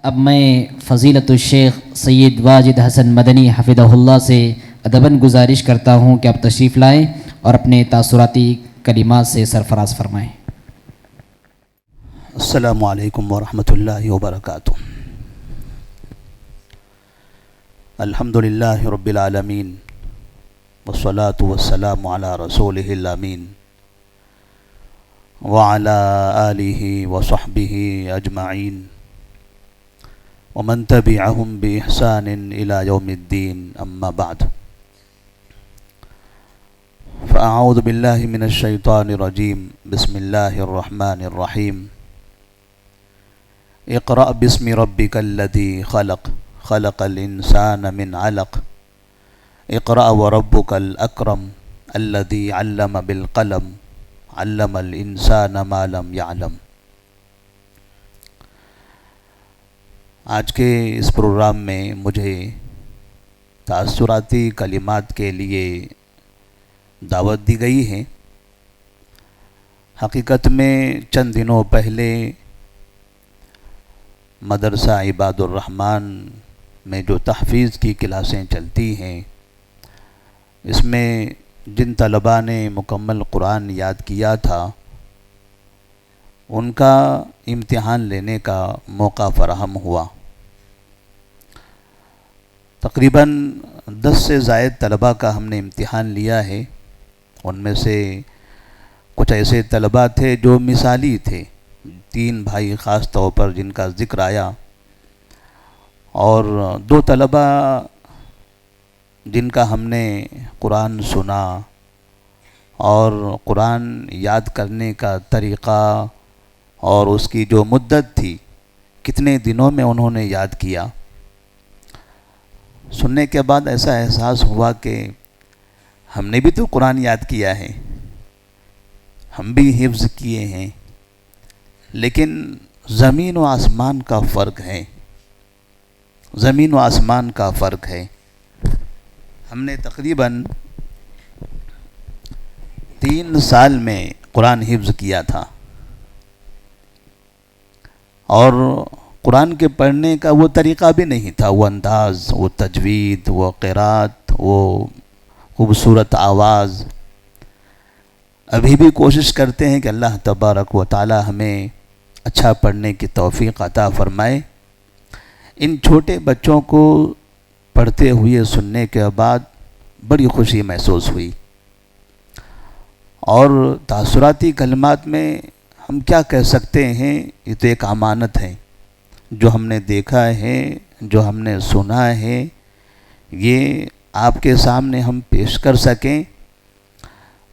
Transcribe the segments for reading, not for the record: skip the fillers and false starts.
اب میں فضیلت الشیخ سید واجد حسن مدنی حفظہ اللہ سے ادباً گزارش کرتا ہوں کہ آپ تشریف لائیں اور اپنے تاثراتی کلمات سے سرفراز فرمائیں۔ السلام علیکم ورحمۃ اللہ وبرکاتہ۔ الحمد للہ رب العالمین والصلاة والسلام علی رسولہ الامین وعلی آلہ وصحبہ اجمعین ومن تبعهم بإحسان إلى يوم الدين أما بعد فأعوذ بالله من الشيطان الرجيم بسم الله الرحمن الرحيم اقرأ باسم ربك الذي خلق خلق الإنسان من علق اقرأ وربك الأكرم الذي علم بالقلم علم الإنسان ما لم يعلم۔ آج کے اس پروگرام میں مجھے تاثراتی کلمات کے لیے دعوت دی گئی ہے۔ حقیقت میں چند دنوں پہلے مدرسہ عباد الرحمن میں جو تحفیظ کی کلاسیں چلتی ہیں، اس میں جن طلباء نے مکمل قرآن یاد کیا تھا ان کا امتحان لینے کا موقع فراہم ہوا۔ تقریباً 10 سے زائد طلباء کا ہم نے امتحان لیا ہے۔ ان میں سے کچھ ایسے طلباء تھے جو مثالی تھے، 3 بھائی خاص طور پر جن کا ذکر آیا، اور 2 طلباء جن کا ہم نے قرآن سنا اور قرآن یاد کرنے کا طریقہ اور اس کی جو مدت تھی، کتنے دنوں میں انہوں نے یاد کیا، سننے کے بعد ایسا احساس ہوا کہ ہم نے بھی تو قرآن یاد کیا ہے، ہم بھی حفظ کیے ہیں، لیکن زمین و آسمان کا فرق ہے، زمین و آسمان کا فرق ہے۔ ہم نے تقریباً 3 سال میں قرآن حفظ کیا تھا، اور قرآن کے پڑھنے کا وہ طریقہ بھی نہیں تھا، وہ انداز، وہ تجوید، وہ قرات، وہ خوبصورت آواز۔ ابھی بھی کوشش کرتے ہیں کہ اللہ تبارک و تعالی ہمیں اچھا پڑھنے کی توفیق عطا فرمائے۔ ان چھوٹے بچوں کو پڑھتے ہوئے سننے کے بعد بڑی خوشی محسوس ہوئی، اور تاثراتی کلمات میں ہم کیا کہہ سکتے ہیں، یہ تو ایک امانت ہے۔ جو ہم نے دیکھا ہے، جو ہم نے سنا ہے، یہ آپ کے سامنے ہم پیش کر سکیں،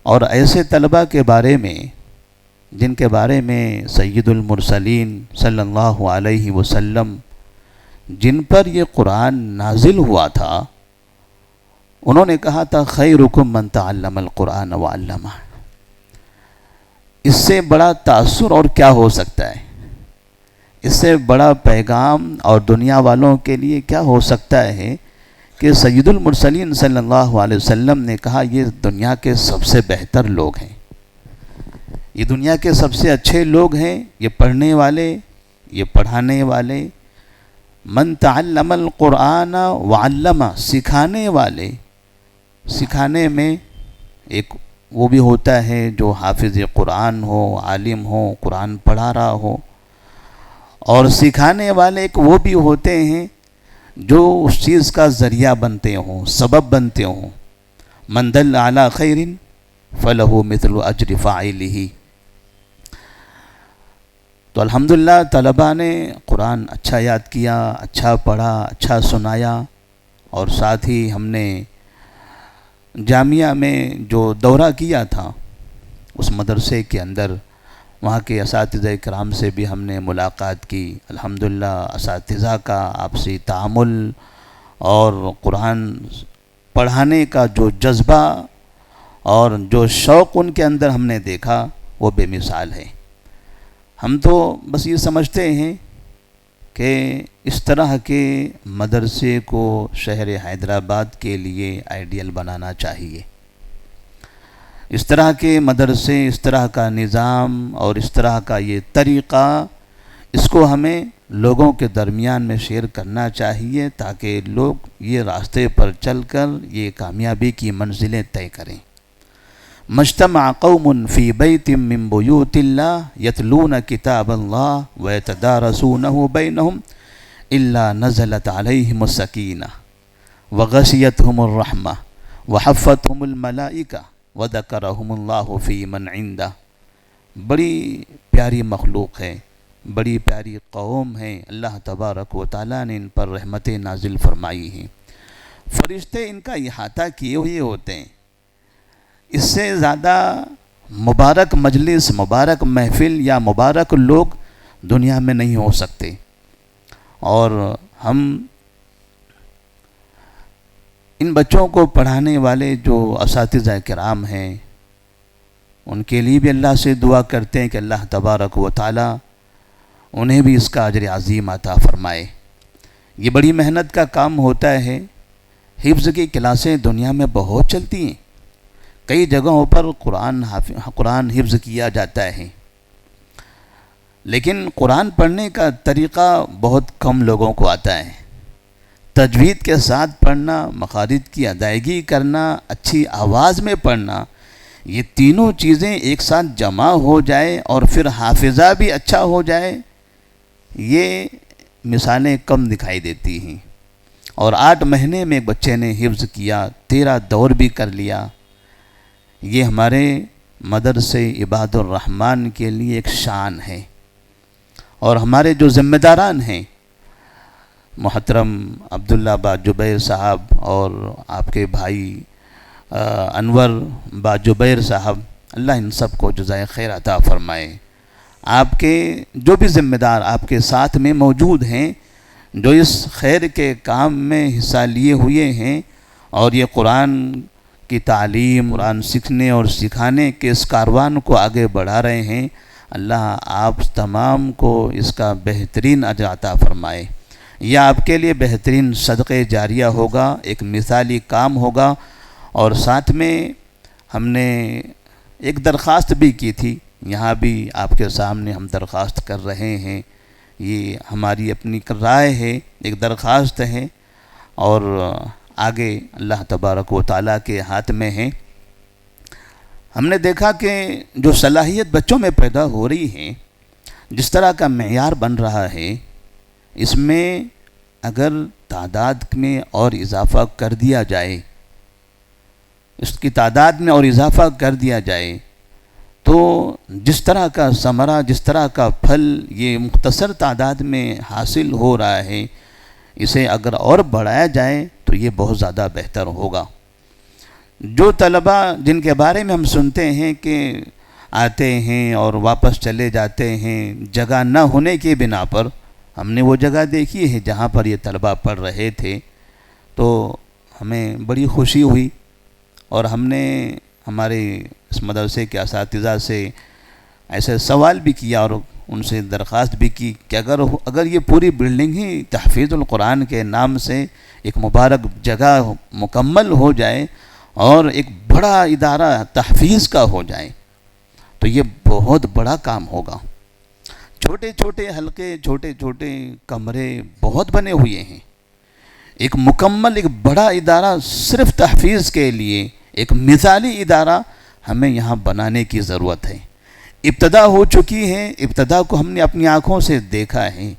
اور ایسے طلباء کے بارے میں جن کے بارے میں سید المرسلین صلی اللہ علیہ وسلم جن پر یہ قرآن نازل ہوا تھا، انہوں نے کہا تھا خیرکم من تعلم القرآن وعلمہ۔ اس سے بڑا تاثر اور کیا ہو سکتا ہے، اس سے بڑا پیغام اور دنیا والوں کے لیے کیا ہو سکتا ہے کہ سید المرسلین صلی اللہ علیہ وسلم نے کہا یہ دنیا کے سب سے بہتر لوگ ہیں، یہ دنیا کے سب سے اچھے لوگ ہیں، یہ پڑھنے والے، یہ پڑھانے والے۔ من تعلم القرآن وعلمہ، سکھانے والے۔ سکھانے میں ایک وہ بھی ہوتا ہے جو حافظ قرآن ہو، عالم ہو، قرآن پڑھا رہا ہو، اور سکھانے والے ایک وہ بھی ہوتے ہیں جو اس چیز کا ذریعہ بنتے ہوں، سبب بنتے ہوں۔ من دل علی خیر فلہ مثل اجر فاعلہ۔ تو الحمدللہ طلباء نے قرآن اچھا یاد کیا، اچھا پڑھا، اچھا سنایا، اور ساتھ ہی ہم نے جامعہ میں جو دورہ کیا تھا اس مدرسے کے اندر، وہاں کے اساتذہ کرام سے بھی ہم نے ملاقات کی۔ الحمدللہ اساتذہ کا آپسی تعامل اور قرآن پڑھانے کا جو جذبہ اور جو شوق ان کے اندر ہم نے دیکھا وہ بے مثال ہے۔ ہم تو بس یہ سمجھتے ہیں کہ اس طرح کے مدرسے کو شہر حیدرآباد کے لیے آئیڈیل بنانا چاہیے۔ اس طرح کے مدرسے، اس طرح کا نظام اور اس طرح کا یہ طریقہ، اس کو ہمیں لوگوں کے درمیان میں شیئر کرنا چاہیے تاکہ لوگ یہ راستے پر چل کر یہ کامیابی کی منزلیں طے کریں۔ مجتمع قوم فی بیت من بیوت اللہ یتلون کتاب اللہ ویتدارسونہ بینہم الا نزلت علیہم السکینہ وغشیتہم الرحمہ وحفتہم الملائکہ وذکرہم اللہ فی من عندہ۔ بڑی پیاری مخلوق ہے، بڑی پیاری قوم ہے، اللہ تبارک و تعالیٰ نے ان پر رحمتیں نازل فرمائی ہیں۔ فرشتے ان کا احاطہ کیے ہوئے ہوتے ہیں۔ اس سے زیادہ مبارک مجلس، مبارک محفل یا مبارک لوگ دنیا میں نہیں ہو سکتے۔ اور ہم ان بچوں کو پڑھانے والے جو اساتذہ کرام ہیں ان کے لیے بھی اللہ سے دعا کرتے ہیں کہ اللہ تبارک و تعالی انہیں بھی اس کا اجر عظیم عطا فرمائے۔ یہ بڑی محنت کا کام ہوتا ہے۔ حفظ کی کلاسیں دنیا میں بہت چلتی ہیں، کئی جگہوں پر قرآن حفظ کیا جاتا ہے، لیکن قرآن پڑھنے کا طریقہ بہت کم لوگوں کو آتا ہے۔ تجوید کے ساتھ پڑھنا، مخارج کی ادائیگی کرنا، اچھی آواز میں پڑھنا، یہ تینوں چیزیں ایک ساتھ جمع ہو جائے اور پھر حافظہ بھی اچھا ہو جائے، یہ مثالیں کم دکھائی دیتی ہیں۔ اور 8 مہینے میں ایک بچے نے حفظ کیا، 13 دور بھی کر لیا، یہ ہمارے مدرسے عباد الرحمن کے لیے ایک شان ہے۔ اور ہمارے جو ذمہ داران ہیں، محترم عبداللہ با جبیر صاحب اور آپ کے بھائی انور با جبیر صاحب، اللہ ان سب کو جزائے خیر عطا فرمائے۔ آپ کے جو بھی ذمہ دار آپ کے ساتھ میں موجود ہیں، جو اس خیر کے کام میں حصہ لیے ہوئے ہیں اور یہ قرآن کی تعلیم، قرآن سیکھنے اور سکھانے کے اس کاروان کو آگے بڑھا رہے ہیں، اللہ آپ تمام کو اس کا بہترین اجر عطا فرمائے۔ یہ آپ کے لیے بہترین صدقہ جاریہ ہوگا، ایک مثالی کام ہوگا۔ اور ساتھ میں ہم نے ایک درخواست بھی کی تھی، یہاں بھی آپ کے سامنے ہم درخواست کر رہے ہیں، یہ ہماری اپنی رائے ہے، ایک درخواست ہے، اور آگے اللہ تبارک و تعالیٰ کے ہاتھ میں ہے۔ ہم نے دیکھا کہ جو صلاحیت بچوں میں پیدا ہو رہی ہے، جس طرح کا معیار بن رہا ہے، اس میں اگر تعداد میں اور اضافہ کر دیا جائے، اس کی تعداد میں اور اضافہ کر دیا جائے، تو جس طرح کا ثمرہ، جس طرح کا پھل یہ مختصر تعداد میں حاصل ہو رہا ہے، اسے اگر اور بڑھایا جائے تو یہ بہت زیادہ بہتر ہوگا۔ جو طلبہ جن کے بارے میں ہم سنتے ہیں کہ آتے ہیں اور واپس چلے جاتے ہیں جگہ نہ ہونے کی بنا پر، ہم نے وہ جگہ دیکھی ہے جہاں پر یہ طلبہ پڑھ رہے تھے، تو ہمیں بڑی خوشی ہوئی، اور ہم نے ہمارے اس مدرسے کے اساتذہ سے ایسے سوال بھی کیا اور ان سے درخواست بھی کی کہ اگر یہ پوری بلڈنگ ہی تحفیظ القرآن کے نام سے ایک مبارک جگہ مکمل ہو جائے اور ایک بڑا ادارہ تحفیظ کا ہو جائے تو یہ بہت بڑا کام ہوگا۔ چھوٹے چھوٹے حلقے، چھوٹے چھوٹے کمرے بہت بنے ہوئے ہیں، ایک مکمل ایک بڑا ادارہ صرف تحفیظ کے لیے، ایک مثالی ادارہ ہمیں یہاں بنانے کی ضرورت ہے۔ ابتدا ہو چکی ہے، ابتدا کو ہم نے اپنی آنکھوں سے دیکھا ہے۔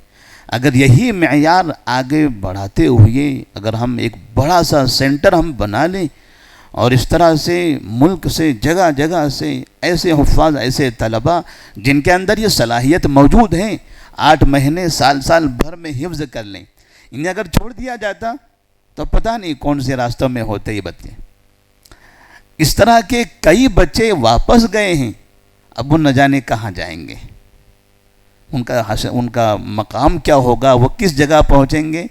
اگر یہی معیار آگے بڑھاتے ہوئے اگر ہم ایک بڑا سا سینٹر ہم بنا لیں اور اس طرح سے ملک سے جگہ جگہ سے ایسے حفاظ، ایسے طلباء جن کے اندر یہ صلاحیت موجود ہیں، 8 مہینے سال بھر میں حفظ کر لیں، انہیں اگر چھوڑ دیا جاتا تو پتہ نہیں کون سے راستوں میں ہوتے یہ بچے۔ اس طرح کے کئی بچے واپس گئے ہیں، اب وہ نہ جانے کہاں جائیں گے، ان کا مقام کیا ہوگا، وہ کس جگہ پہنچیں گے،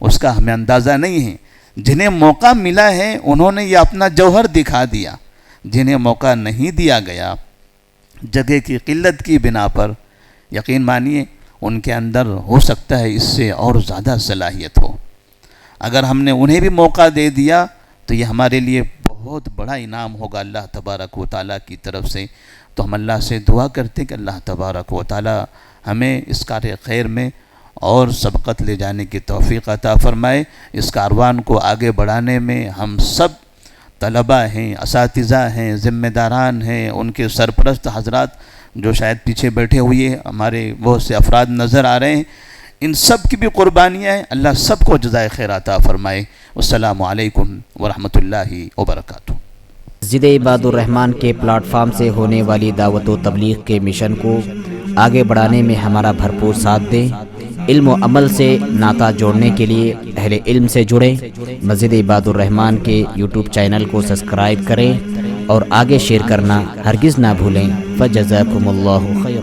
اس کا ہمیں اندازہ نہیں ہے۔ جنہیں موقع ملا ہے انہوں نے یہ اپنا جوہر دکھا دیا، جنہیں موقع نہیں دیا گیا جگہ کی قلت کی بنا پر، یقین مانیے ان کے اندر ہو سکتا ہے اس سے اور زیادہ صلاحیت ہو۔ اگر ہم نے انہیں بھی موقع دے دیا تو یہ ہمارے لیے بہت بڑا انعام ہوگا اللہ تبارک و تعالیٰ کی طرف سے۔ تو ہم اللہ سے دعا کرتے کہ اللہ تبارک و تعالیٰ ہمیں اس کار خیر میں اور سبقت لے جانے کی توفیق عطا فرمائے۔ اس کاروان کو آگے بڑھانے میں ہم سب طلباء ہیں، اساتذہ ہیں، ذمہ داران ہیں، ان کے سرپرست حضرات جو شاید پیچھے بیٹھے ہوئے ہمارے بہت سے افراد نظر آ رہے ہیں، ان سب کی بھی قربانیاں ہیں۔ اللہ سب کو جزائے خیر عطا فرمائے۔ السلام علیکم ورحمۃ اللہ وبرکاتہ۔ مسجد عباد الرحمن کے پلیٹ فارم سے ہونے والی دعوت و تبلیغ کے مشن کو آگے بڑھانے میں ہمارا بھرپور ساتھ دیں۔ علم و عمل سے ناطہ جوڑنے کے لیے اہل علم سے جڑیں۔ مسجد عباد الرحمن کے یوٹیوب چینل کو سبسکرائب کریں اور آگے شیئر کرنا ہرگز نہ بھولیں۔ فجزاکم اللہ خیر۔